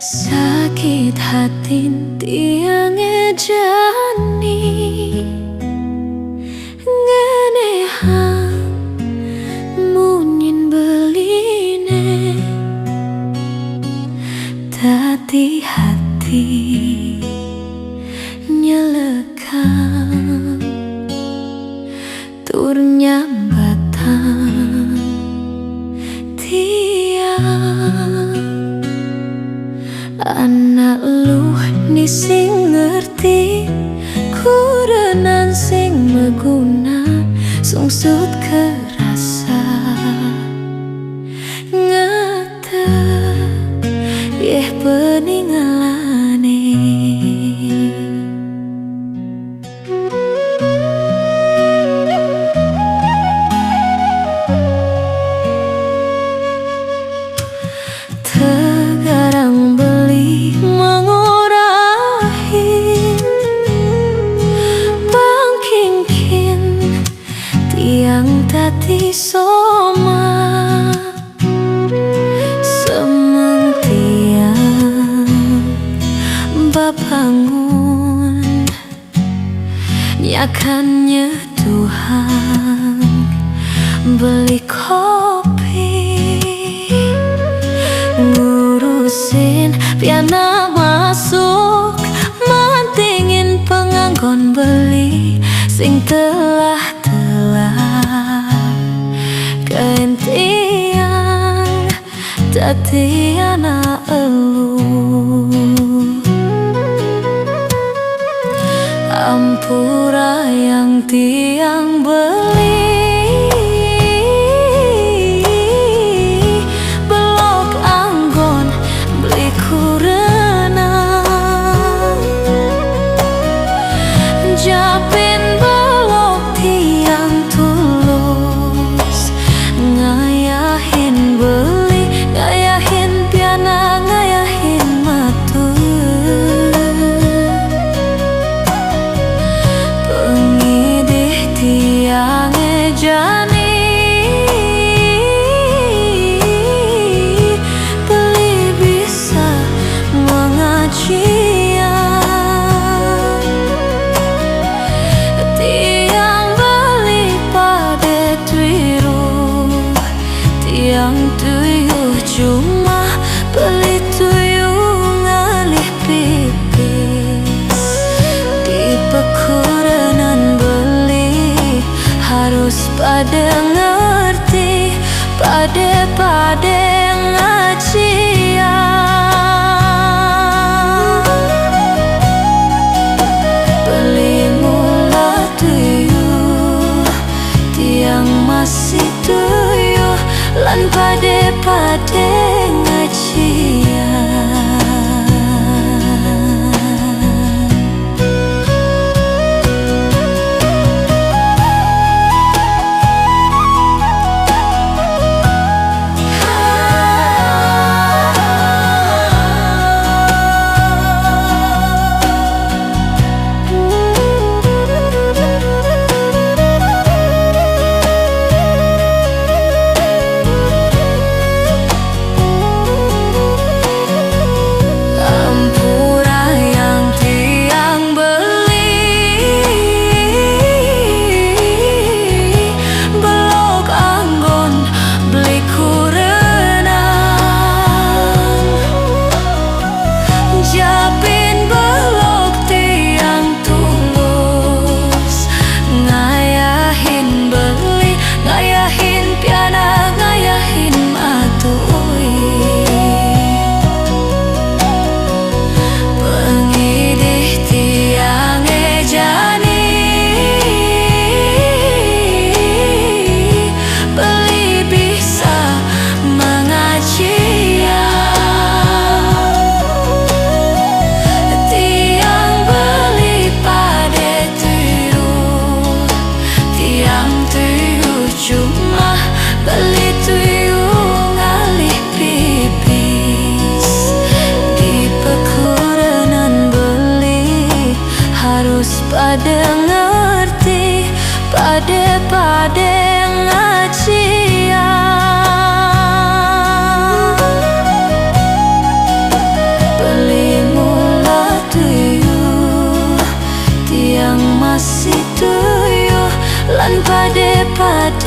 Sakit hati tiang ngejani ngenehan munyin beline tati hati nyelekan tur nyambatan tiang anak luh ni sing ngerti kurenan sing meguna sungsut kerasa ngata yeh peningalane tegarang beli mengorahin bangkingkin tiang tati soma semeng tiang babangun nyakannya Tuhan beli kopi ngurusin piana masuk mantingin penganggon beli sing telah kentian tati anak elu ampura yang tiang beli belok anggon beli kurenang japin belok tiang tulus ngayahin beli ngayahin piana ngayahin matu pengidih tiang ejani beli bisa mengajian tiang beli pada twiru tiang tuyuh cuma beli tuyuh ngalih pipis di pekurenan beli harus pada ngerti pada ngajian beli mula tuyuh tiang masih tuyuh lan pada ngajian pada ngerti pada ngajian masih tuyuh lan pade-pade